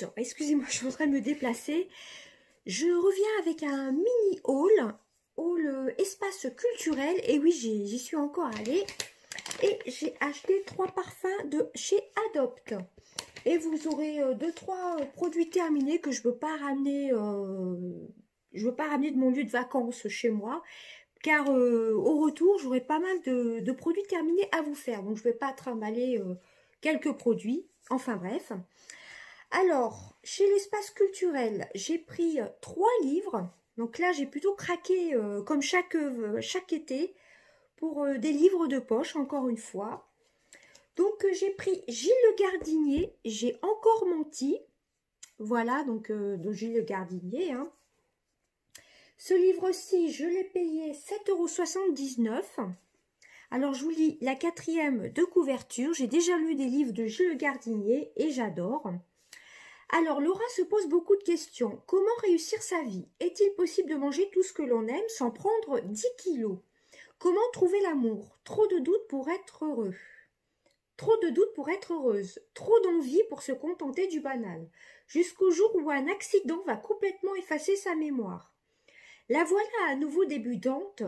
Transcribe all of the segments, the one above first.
Oups, excusez-moi, je suis en train de me déplacer. Je reviens avec un mini haul espace culturel. Et oui, j'y suis encore allée. Et j'ai acheté 3 parfums de chez Adopt. Et vous aurez 2-3 produits terminés que je veux pas ramener. Je veux pas ramener de mon lieu de vacances chez moi. Car au retour, j'aurai pas mal de produits terminés à vous faire. Donc, je ne vais pas trimballer quelques produits. Enfin, bref. Alors, chez l'espace culturel, j'ai pris 3 livres. Donc là, j'ai plutôt craqué, comme chaque été, pour des livres de poche, encore une fois. Donc, j'ai pris Gilles Le Gardinier. J'ai encore menti. Voilà, donc de Gilles Le Gardinier, hein. Ce livre-ci, je l'ai payé 7,79 €. Alors, je vous lis la 4e de couverture. J'ai déjà lu des livres de Gilles Le Gardinier et j'adore. Alors, Laura se pose beaucoup de questions. Comment réussir sa vie? Est-il possible de manger tout ce que l'on aime sans prendre 10 kilos? Comment trouver l'amour? Trop de doutes pour être heureux. Trop de doutes pour être heureuse. Trop d'envie pour se contenter du banal. Jusqu'au jour où un accident va complètement effacer sa mémoire. La voilà à nouveau débutante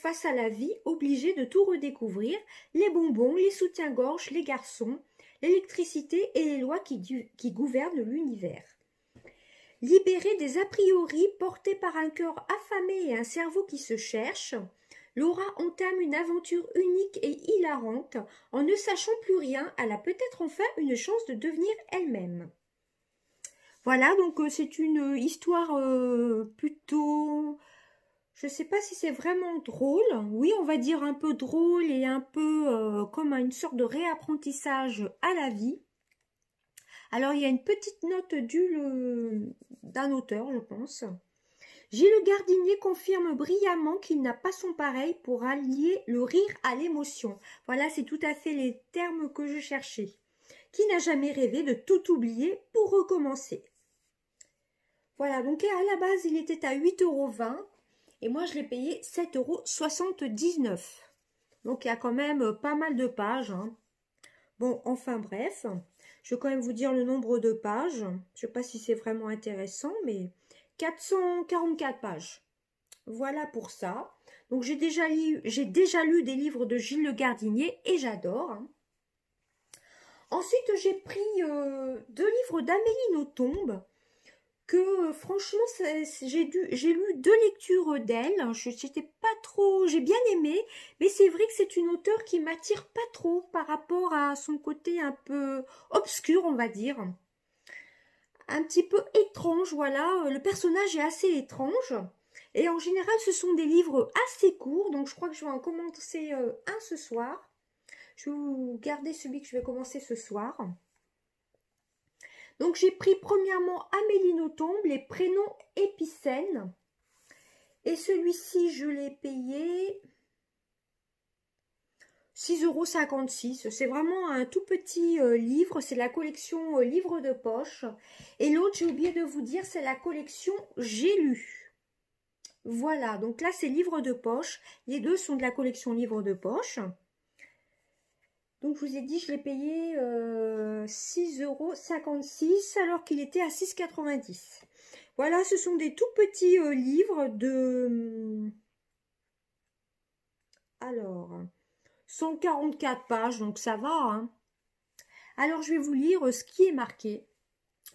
face à la vie, obligée de tout redécouvrir, les bonbons, les soutiens-gorge, les garçons, l'électricité et les lois qui gouvernent l'univers. Libérée des a priori portés par un cœur affamé et un cerveau qui se cherche, Laura entame une aventure unique et hilarante. En ne sachant plus rien, elle a peut-être enfin une chance de devenir elle-même. Voilà, donc c'est une histoire plutôt... Je ne sais pas si c'est vraiment drôle. Oui, on va dire un peu drôle et un peu comme une sorte de réapprentissage à la vie. Alors, il y a une petite note d'un auteur, je pense. Gilles Le Gardinier confirme brillamment qu'il n'a pas son pareil pour allier le rire à l'émotion. Voilà, c'est tout à fait les termes que je cherchais. Qui n'a jamais rêvé de tout oublier pour recommencer? Voilà, donc à la base, il était à 8,20 € et moi, je l'ai payé 7,79 €. Donc, il y a quand même pas mal de pages, hein. Bon, enfin bref, je vais quand même vous dire le nombre de pages. Je ne sais pas si c'est vraiment intéressant, mais 444 pages. Voilà pour ça. Donc, j'ai déjà lu des livres de Gilles Le Gardinier et j'adore, hein. Ensuite, j'ai pris 2 livres d'Amélie Nothomb que franchement, j'ai lu 2 lectures d'elle. J'étais pas trop, j'ai bien aimé, mais c'est vrai que c'est une auteure qui m'attire pas trop par rapport à son côté un peu obscur, on va dire. Un petit peu étrange, voilà. Le personnage est assez étrange. Et en général, ce sont des livres assez courts, donc je crois que je vais en commencer un ce soir. Je vais vous garder celui que je vais commencer ce soir. Donc, j'ai pris premièrement Amélie Nothomb, les prénoms épicènes. Et celui-ci, je l'ai payé 6,56 €. C'est vraiment un tout petit livre. C'est la collection livres de poche. Et l'autre, j'ai oublié de vous dire, c'est la collection J'ai lu. Voilà, donc là, c'est livres de poche. Les deux sont de la collection livres de poche. Donc, je vous ai dit, je l'ai payé 6,56 € alors qu'il était à 6,90 €. Voilà, ce sont des tout petits livres de... Alors, 144 pages, donc ça va, hein. Alors, je vais vous lire ce qui est marqué.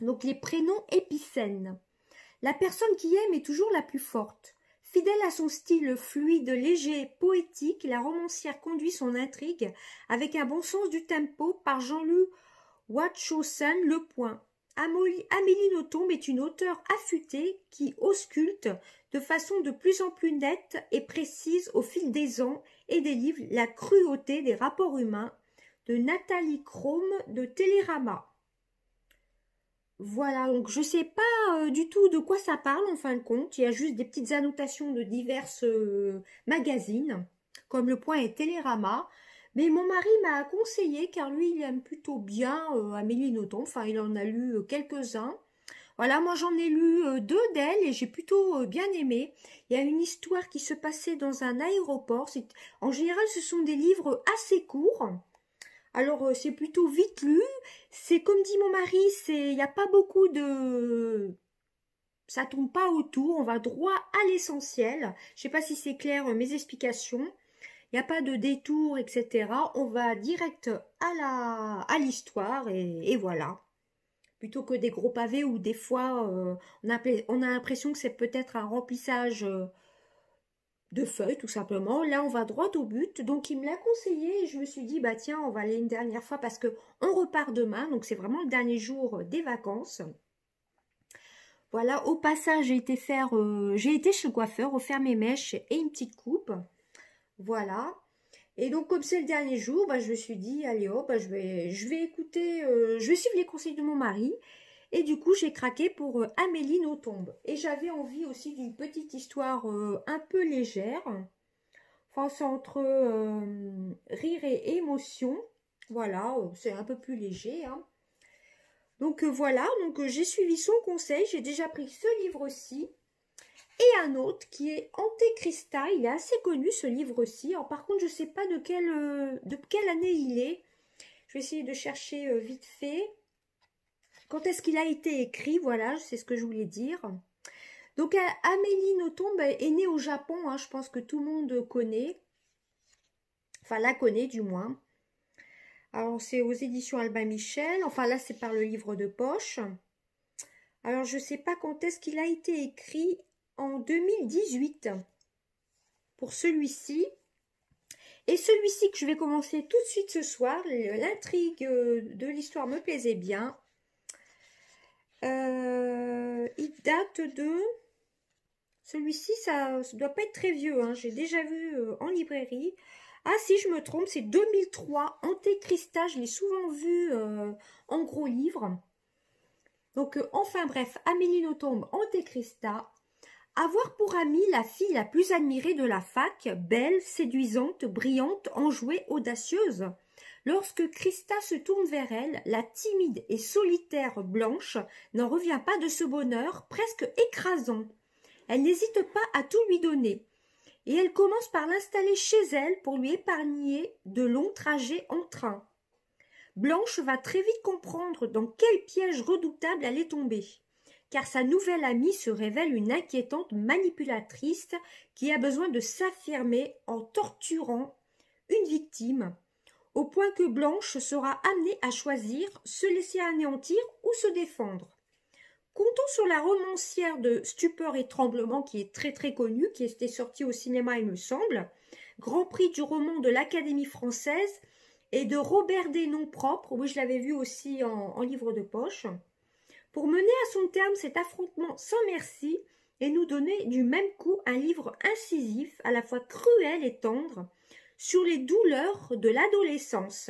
Donc, les prénoms épicènes. La personne qui aime est toujours la plus forte. Fidèle à son style fluide, léger, poétique, la romancière conduit son intrigue avec un bon sens du tempo par Jean-Luc Wauchoson. Le point. Amélie Nothomb est une auteure affûtée qui ausculte de façon de plus en plus nette et précise au fil des ans et des livres la cruauté des rapports humains de Nathalie Chrome de Télérama. Voilà, donc je ne sais pas du tout de quoi ça parle en fin de compte. Il y a juste des petites annotations de divers magazines, comme Le Point et Télérama. Mais mon mari m'a conseillé, car lui, il aime plutôt bien Amélie Nothomb. Enfin, il en a lu quelques-uns. Voilà, moi j'en ai lu 2 d'elle et j'ai plutôt bien aimé. Il y a une histoire qui se passait dans un aéroport. En général, ce sont des livres assez courts. Alors, c'est plutôt vite lu. C'est comme dit mon mari, il n'y a pas beaucoup de... Ça tourne pas autour, on va droit à l'essentiel. Je sais pas si c'est clair mes explications. Il n'y a pas de détour, etc. On va direct à l'histoire et voilà. Plutôt que des gros pavés où des fois on a l'impression que c'est peut-être un remplissage de feuilles tout simplement. Là on va droit au but. Donc il me l'a conseillé et je me suis dit bah tiens on va aller une dernière fois parce que on repart demain. Donc c'est vraiment le dernier jour des vacances. Voilà, au passage j'ai été chez le coiffeur, refaire mes mèches et une petite coupe. Voilà. Et donc, comme c'est le dernier jour, bah, je me suis dit, allez hop, bah, je vais écouter, je vais suivre les conseils de mon mari. Et du coup, j'ai craqué pour Amélie Nothomb. Et j'avais envie aussi d'une petite histoire un peu légère. Enfin, c'est entre rire et émotion. Voilà, c'est un peu plus léger. Hein. Donc voilà, donc j'ai suivi son conseil. J'ai déjà pris ce livre-ci. Et un autre qui est Antéchrista, il est assez connu ce livre-ci. Par contre, je ne sais pas de quelle année il est. Je vais essayer de chercher vite fait. Quand est-ce qu'il a été écrit, voilà, c'est ce que je voulais dire. Donc Amélie Nothomb est née au Japon, hein, je pense que tout le monde connaît. Enfin, la connaît du moins. Alors, c'est aux éditions Albin Michel. Enfin, là, c'est par le livre de poche. Alors, je ne sais pas quand est-ce qu'il a été écrit. En 2018 pour celui-ci. Et celui-ci que je vais commencer tout de suite ce soir, l'intrigue de l'histoire me plaisait bien. Il date de... Celui-ci, ça ne doit pas être très vieux, hein. J'ai déjà vu en librairie. Ah si, je me trompe, c'est 2003, Antéchrista, je l'ai souvent vu en gros livre. Donc, enfin bref, Amélie Nothomb, Antéchrista. Avoir pour amie la fille la plus admirée de la fac, belle, séduisante, brillante, enjouée, audacieuse. Lorsque Christa se tourne vers elle, la timide et solitaire Blanche n'en revient pas de ce bonheur presque écrasant. Elle n'hésite pas à tout lui donner, et elle commence par l'installer chez elle pour lui épargner de longs trajets en train. Blanche va très vite comprendre dans quel piège redoutable elle est tombée. Car sa nouvelle amie se révèle une inquiétante manipulatrice qui a besoin de s'affirmer en torturant une victime, au point que Blanche sera amenée à choisir se laisser anéantir ou se défendre. Comptons sur la romancière de Stupeur et Tremblement qui est très très connue, qui était sortie au cinéma il me semble, Grand Prix du roman de l'Académie française et de Robert Desnoms propre, oui je l'avais vu aussi en livre de poche, pour mener à son terme cet affrontement sans merci et nous donner du même coup un livre incisif, à la fois cruel et tendre, sur les douleurs de l'adolescence.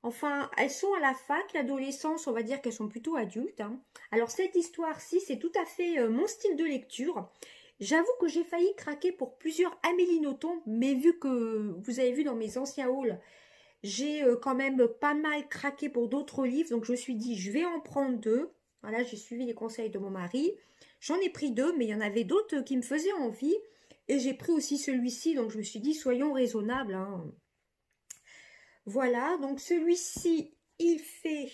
Enfin, elles sont à la fac, l'adolescence, on va dire qu'elles sont plutôt adultes. Hein. Alors cette histoire-ci, c'est tout à fait mon style de lecture. J'avoue que j'ai failli craquer pour plusieurs Amélie Nothomb, mais vu que vous avez vu dans mes anciens hauls, j'ai quand même pas mal craqué pour d'autres livres, donc je me suis dit, je vais en prendre deux. Voilà, j'ai suivi les conseils de mon mari. J'en ai pris deux, mais il y en avait d'autres qui me faisaient envie. Et j'ai pris aussi celui-ci, donc je me suis dit, soyons raisonnables. Hein. Voilà, donc celui-ci, il fait...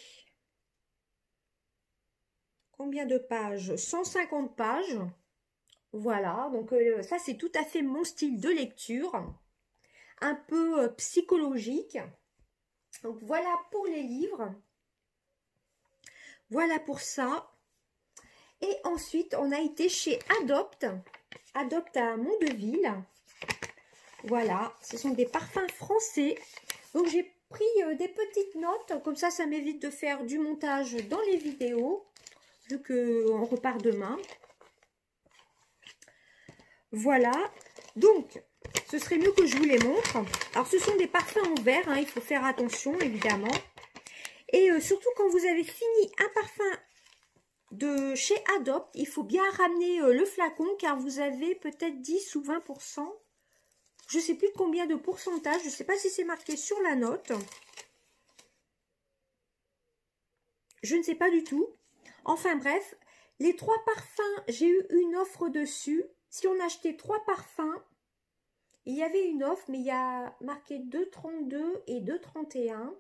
Combien de pages? 150 pages. Voilà, donc ça c'est tout à fait mon style de lecture. Un peu psychologique. Donc voilà pour les livres. Voilà pour ça. Et ensuite, on a été chez Adopt. Adopt à Mondeville. Voilà, ce sont des parfums français. Donc, j'ai pris des petites notes. Comme ça m'évite de faire du montage dans les vidéos. Vu qu'on repart demain. Voilà. Donc, ce serait mieux que je vous les montre. Alors, ce sont des parfums en verre. Hein, il faut faire attention, évidemment. Et surtout, quand vous avez fini un parfum de chez Adopt, il faut bien ramener le flacon car vous avez peut-être 10 ou 20%. Je ne sais plus de combien de pourcentage. Je ne sais pas si c'est marqué sur la note. Je ne sais pas du tout. Enfin bref, les 3 parfums, j'ai eu une offre dessus. Si on achetait 3 parfums, il y avait une offre, mais il y a marqué 2,32 et 2,31.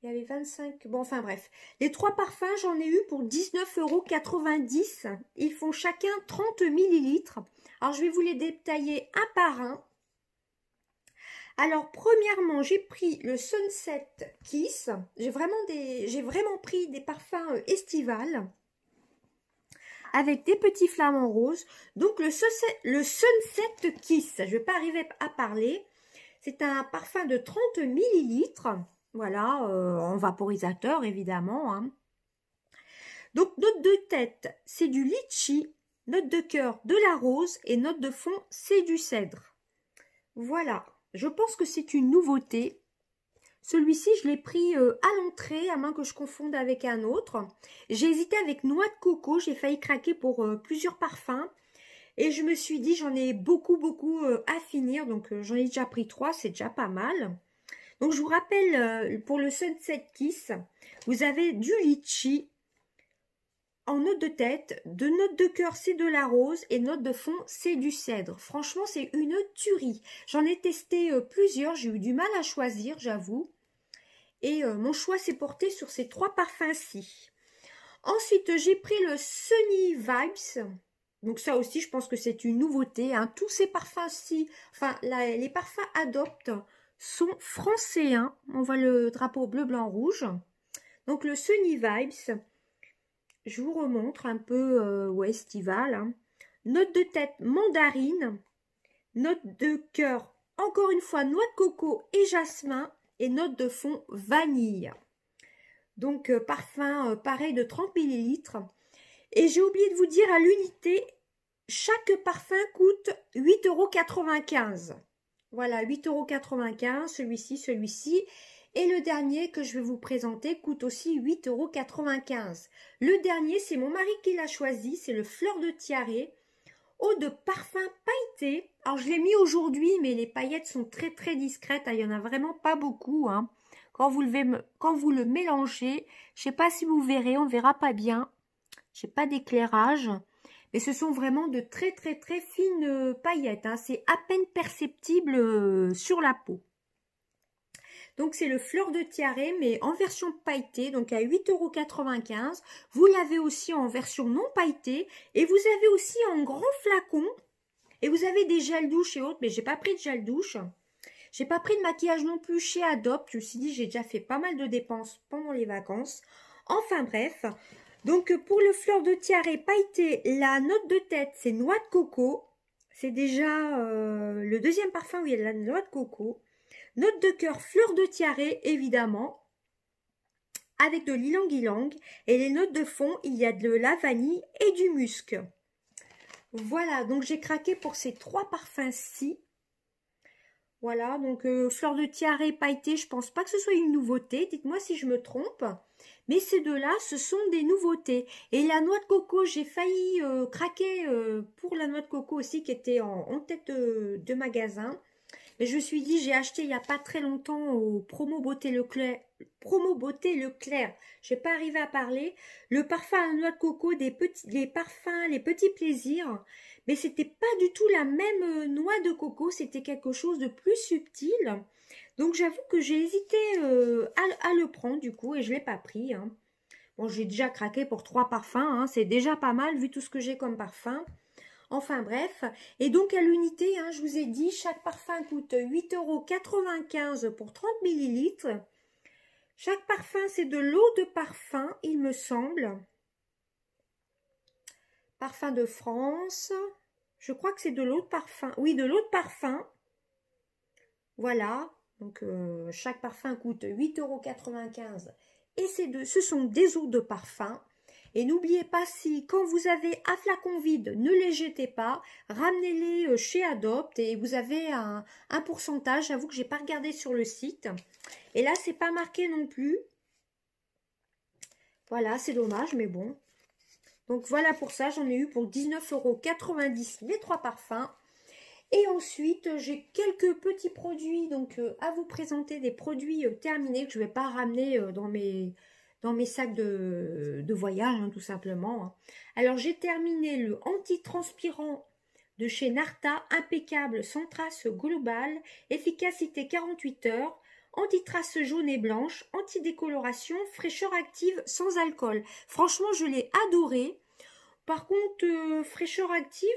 Il y avait 25. Bon, enfin bref. Les 3 parfums, j'en ai eu pour 19,90 €. Ils font chacun 30 millilitres. Alors, je vais vous les détailler un par un. Alors, premièrement, j'ai pris le Sunset Kiss. J'ai vraiment pris des parfums estivales avec des petits flamants roses. Donc, le Sunset Kiss, je ne vais pas arriver à parler. C'est un parfum de 30 millilitres. Voilà, en vaporisateur, évidemment. Hein. Donc, note de tête, c'est du litchi. Note de cœur, de la rose. Et note de fond, c'est du cèdre. Voilà. Je pense que c'est une nouveauté. Celui-ci, je l'ai pris à l'entrée, à moins que je confonde avec un autre. J'ai hésité avec noix de coco. J'ai failli craquer pour plusieurs parfums. Et je me suis dit, j'en ai beaucoup à finir. Donc, j'en ai déjà pris 3. C'est déjà pas mal. Donc, je vous rappelle, pour le Sunset Kiss, vous avez du litchi. En note de tête, de note de cœur, c'est de la rose et note de fond, c'est du cèdre. Franchement, c'est une tuerie. J'en ai testé plusieurs, j'ai eu du mal à choisir, j'avoue. Et mon choix s'est porté sur ces 3 parfums-ci. Ensuite, j'ai pris le Sunny Vibes. Donc ça aussi, je pense que c'est une nouveauté. Hein. Tous ces parfums-ci, enfin, les parfums Adopt sont français. Hein. On voit le drapeau bleu, blanc, rouge. Donc le Sunny Vibes. Je vous remontre un peu estival. Hein. Note de tête mandarine. Note de cœur, encore une fois, noix de coco et jasmin. Et note de fond vanille. Donc parfum pareil de 30 millilitres. Et j'ai oublié de vous dire à l'unité, chaque parfum coûte 8,95 €. Voilà, 8,95 €, celui-ci. Et le dernier que je vais vous présenter coûte aussi 8,95 €. Le dernier, c'est mon mari qui l'a choisi. C'est le Fleur de Tiare, eau de parfum pailleté. Alors, je l'ai mis aujourd'hui, mais les paillettes sont très discrètes. Il n'y en a vraiment pas beaucoup. Hein. Quand vous le mélangez, je ne sais pas si vous verrez, on ne verra pas bien. Je n'ai pas d'éclairage. Mais ce sont vraiment de très fines paillettes. Hein. C'est à peine perceptible sur la peau. Donc, c'est le Fleur de Tiare, mais en version pailletée, donc à 8,95 €. Vous l'avez aussi en version non pailletée. Et vous avez aussi en grand flacon. Et vous avez des gels douche et autres, mais j'ai pas pris de gel douche. J'ai pas pris de maquillage non plus chez Adopt. Je me suis dit, j'ai déjà fait pas mal de dépenses pendant les vacances. Enfin bref. Donc, pour le Fleur de Tiare pailleté, la note de tête, c'est noix de coco. C'est déjà le deuxième parfum où il y a de la noix de coco. Note de cœur, Fleur de Tiare, évidemment, avec de l'ylang-ylang. Et les notes de fond, il y a de la vanille et du musc. Voilà, donc j'ai craqué pour ces 3 parfums-ci. Voilà, donc Fleur de Tiare pailleté, je pense pas que ce soit une nouveauté. Dites-moi si je me trompe. Mais ces deux-là, ce sont des nouveautés. Et la noix de coco, j'ai failli craquer pour la noix de coco aussi, qui était en tête de magasin. Mais je me suis dit, j'ai acheté il n'y a pas très longtemps au Promo Beauté Leclerc. Je n'ai pas arrivé à parler. Le parfum à la noix de coco, les petits plaisirs. Mais c'était pas du tout la même noix de coco. C'était quelque chose de plus subtil. Donc j'avoue que j'ai hésité à le prendre du coup et je ne l'ai pas pris. Hein. Bon, j'ai déjà craqué pour 3 parfums. Hein. C'est déjà pas mal vu tout ce que j'ai comme parfum. Enfin bref, et donc à l'unité, hein, je vous ai dit, chaque parfum coûte 8,95 € pour 30 millilitres. Chaque parfum, c'est de l'eau de parfum, il me semble. Parfum de France. Je crois que c'est de l'eau de parfum. Oui, de l'eau de parfum. Voilà. Donc, chaque parfum coûte 8,95 €. Et ce sont des eaux de parfum. Et n'oubliez pas, si quand vous avez un flacon vide, ne les jetez pas, ramenez-les chez Adopt et vous avez un pourcentage. J'avoue que je n'ai pas regardé sur le site. Et là, c'est pas marqué non plus. Voilà, c'est dommage, mais bon. Donc voilà pour ça, j'en ai eu pour 19,90 € les 3 parfums. Et ensuite, j'ai quelques petits produits donc à vous présenter, des produits terminés que je ne vais pas ramener dans mes sacs de voyage, hein, tout simplement. Hein. Alors, j'ai terminé le anti-transpirant de chez Narta, impeccable, sans trace globale, efficacité 48 heures. anti-traces jaunes et blanches, anti-décoloration, fraîcheur active sans alcool. Franchement, je l'ai adoré. Par contre, fraîcheur active,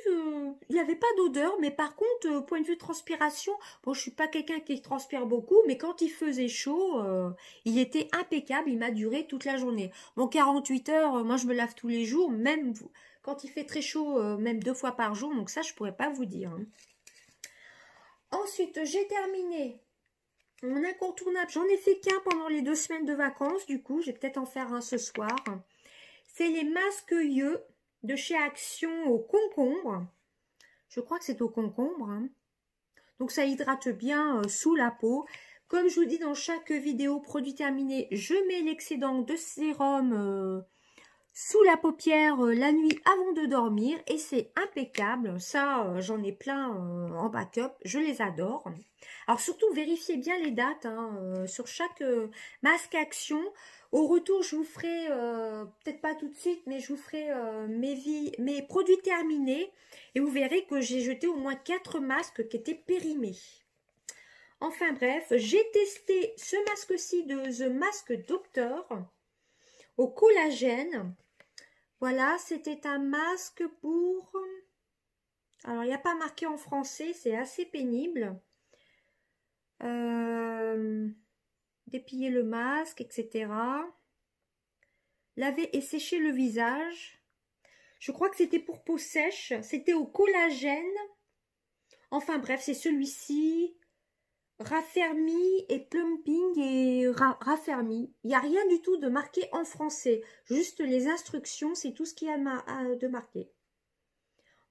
il n'y avait pas d'odeur, mais par contre, point de vue transpiration, bon, je suis pas quelqu'un qui transpire beaucoup, mais quand il faisait chaud, il était impeccable, il m'a duré toute la journée. Bon, 48 heures, moi je me lave tous les jours, même quand il fait très chaud, même 2 fois par jour, donc ça je pourrais pas vous dire. Hein. Ensuite, j'ai terminé mon incontournable, j'en ai fait qu'un pendant les 2 semaines de vacances, du coup, je vais peut-être en faire un ce soir. C'est les masques yeux de chez Action au concombre. Je crois que c'est au concombre. Hein. Donc ça hydrate bien sous la peau. Comme je vous dis dans chaque vidéo produit terminé, je mets l'excédent de sérum sous la paupière la nuit avant de dormir. Et c'est impeccable. Ça, j'en ai plein en backup. Je les adore. Alors surtout, vérifiez bien les dates hein, sur chaque masque Action. Au retour, je vous ferai, peut-être pas tout de suite, mais je vous ferai mes produits terminés. Et vous verrez que j'ai jeté au moins 4 masques qui étaient périmés. Enfin bref, j'ai testé ce masque-ci de The Mask Doctor au collagène. Voilà, c'était un masque pour... Alors, il n'y a pas marqué en français, c'est assez pénible. Dépiller le masque, etc. Laver et sécher le visage. Je crois que c'était pour peau sèche. C'était au collagène. Enfin bref, c'est celui-ci. Raffermi et plumping et raffermi. Il n'y a rien du tout de marqué en français. Juste les instructions, c'est tout ce qu'il y a de marqué.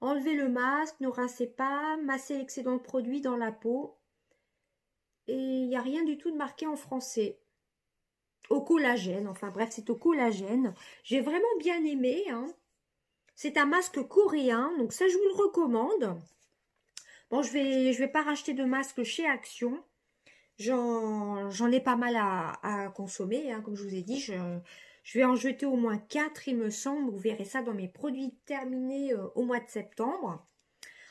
Enlevez le masque, ne rincez pas, massez l'excédent de produit dans la peau. Et il n'y a rien du tout de marqué en français. Au collagène, enfin bref, c'est au collagène. J'ai vraiment bien aimé. Hein. C'est un masque coréen, donc ça je vous le recommande. Bon, je vais pas racheter de masque chez Action. J'en ai pas mal à consommer, hein, comme je vous ai dit. Je vais en jeter au moins 4, il me semble. Vous verrez ça dans mes produits terminés au mois de septembre.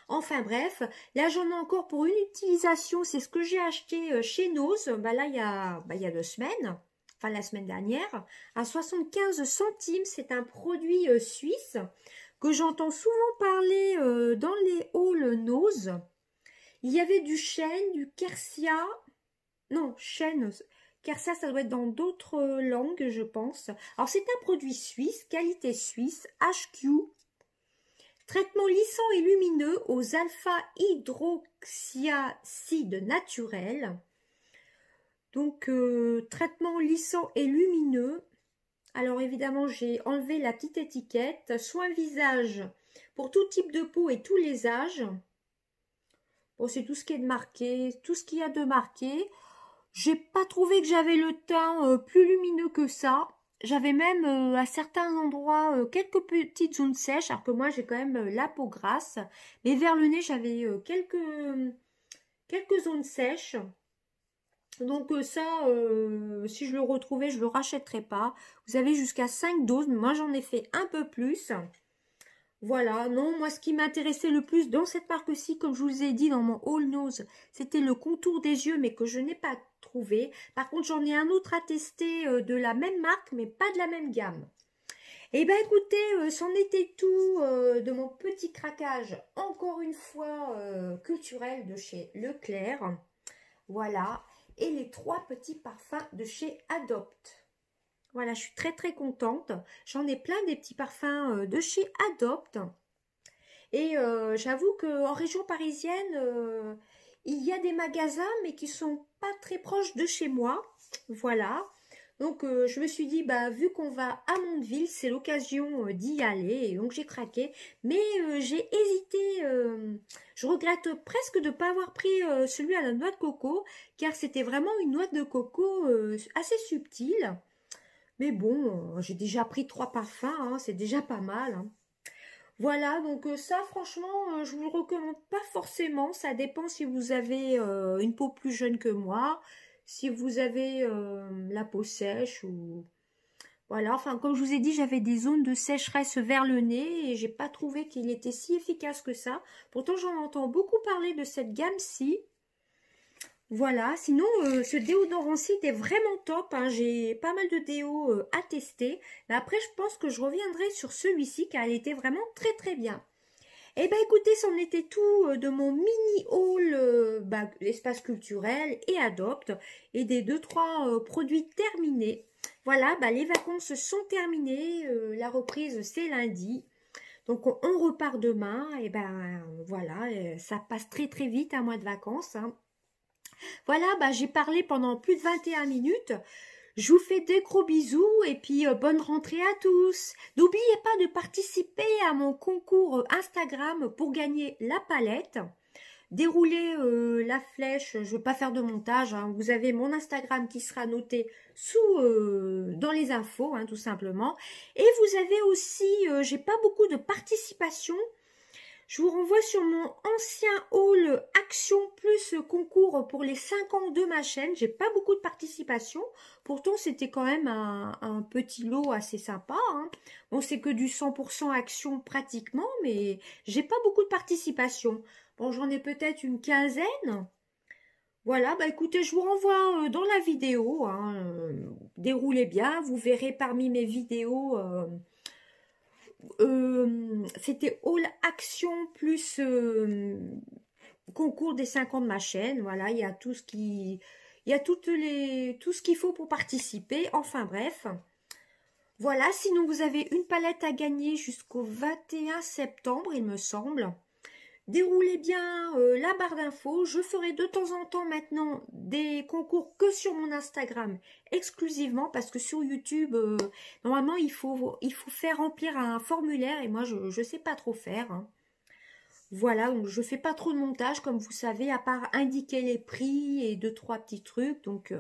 Enfin bref, là j'en ai encore pour une utilisation. C'est ce que j'ai acheté chez Nose. Bah, là, il y a 2 semaines. Enfin, la semaine dernière. À 75 centimes. C'est un produit suisse que j'entends souvent parler dans les halls Nose. Il y avait du chêne, du quercia. Non, chêne. Quercia, ça doit être dans d'autres langues, je pense. Alors, c'est un produit suisse, qualité suisse, HQ. Traitement lissant et lumineux aux alpha-hydroxyacides naturels. Donc, traitement lissant et lumineux. Alors, évidemment, j'ai enlevé la petite étiquette. Soin visage pour tout type de peau et tous les âges. Bon, c'est tout ce qui est de marqué, tout ce qu'il y a de marqué. J'ai pas trouvé que j'avais le teint plus lumineux que ça. J'avais même à certains endroits quelques petites zones sèches, alors que moi j'ai quand même la peau grasse. Mais vers le nez j'avais quelques zones sèches. Donc ça, si je le retrouvais, je le rachèterais pas. Vous avez jusqu'à 5 doses, mais moi j'en ai fait un peu plus. Voilà, non, moi ce qui m'intéressait le plus dans cette marque-ci, comme je vous ai dit dans mon All Nose, c'était le contour des yeux, mais que je n'ai pas trouvé. Par contre, j'en ai un autre à tester de la même marque, mais pas de la même gamme. Et bien écoutez, c'en était tout de mon petit craquage, encore une fois culturel de chez Leclerc. Voilà, et les 3 petits parfums de chez Adopt. Voilà, je suis très très contente. J'en ai plein des petits parfums de chez Adopt. Et j'avoue qu'en région parisienne, il y a des magasins, mais qui sont pas très proches de chez moi. Voilà. Donc je me suis dit, bah vu qu'on va à Mondeville, c'est l'occasion d'y aller. Et donc j'ai craqué. Mais j'ai hésité. Je regrette presque de ne pas avoir pris celui à la noix de coco. Car c'était vraiment une noix de coco assez subtile. Mais bon, j'ai déjà pris 3 parfums, hein, c'est déjà pas mal. Hein. Voilà, donc ça, franchement, je vous le recommande pas forcément. Ça dépend si vous avez une peau plus jeune que moi, si vous avez la peau sèche ou... Voilà, enfin, comme je vous ai dit, j'avais des zones de sécheresse vers le nez et j'ai pas trouvé qu'il était si efficace que ça. Pourtant, j'en entends beaucoup parler de cette gamme-ci. Voilà, sinon ce déodorant-ci est vraiment top, hein. J'ai pas mal de déos à tester. Mais après, je pense que je reviendrai sur celui-ci car il était vraiment très très bien. Eh ben écoutez, c'en était tout de mon mini haul espace culturel et Adopte et des 2-3 produits terminés. Voilà, les vacances sont terminées, la reprise c'est lundi. Donc on repart demain et voilà, ça passe très très vite un mois de vacances, hein. Voilà, j'ai parlé pendant plus de 21 minutes. Je vous fais des gros bisous et puis bonne rentrée à tous. N'oubliez pas de participer à mon concours Instagram pour gagner la palette. Déroulez la flèche, je ne vais pas faire de montage, hein. Vous avez mon Instagram qui sera noté dans les infos, hein, tout simplement. Et vous avez aussi, j'ai pas beaucoup de participation. Je vous renvoie sur mon ancien haul Action plus concours pour les 5 ans de ma chaîne. J'ai pas beaucoup de participation. Pourtant, c'était quand même un petit lot assez sympa, hein. Bon, c'est que du 100% action pratiquement, mais j'ai pas beaucoup de participation. Bon, j'en ai peut-être une quinzaine. Voilà, écoutez, je vous renvoie dans la vidéo, hein. Déroulez bien, vous verrez parmi mes vidéos... c'était All Action plus concours des 5 ans de ma chaîne. Voilà, il y a tout ce qui, il y a tout ce qu'il faut pour participer. Enfin bref, voilà. Sinon vous avez une palette à gagner jusqu'au 21 septembre, il me semble. Déroulez bien la barre d'infos. Je ferai de temps en temps maintenant des concours que sur mon Instagram exclusivement parce que sur YouTube, normalement, il faut faire remplir un formulaire et moi, je ne sais pas trop faire, hein. Voilà, donc je fais pas trop de montage comme vous savez, à part indiquer les prix et 2-3 petits trucs. Donc,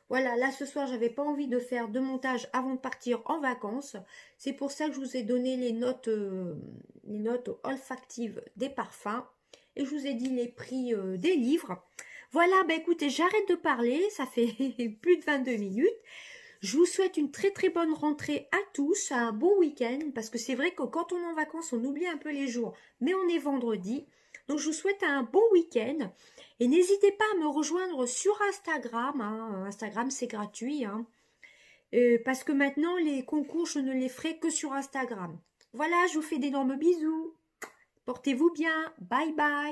voilà, là ce soir, j'avais pas envie de faire de montage avant de partir en vacances. C'est pour ça que je vous ai donné les notes olfactives des parfums. Et je vous ai dit les prix des livres. Voilà, écoutez, j'arrête de parler. Ça fait plus de 22 minutes. Je vous souhaite une très très bonne rentrée à tous, un bon week-end. Parce que c'est vrai que quand on est en vacances, on oublie un peu les jours. Mais on est vendredi. Donc je vous souhaite un bon week-end. Et n'hésitez pas à me rejoindre sur Instagram, hein. Instagram, c'est gratuit, hein. Parce que maintenant, les concours, je ne les ferai que sur Instagram. Voilà, je vous fais d'énormes bisous. Portez-vous bien. Bye bye.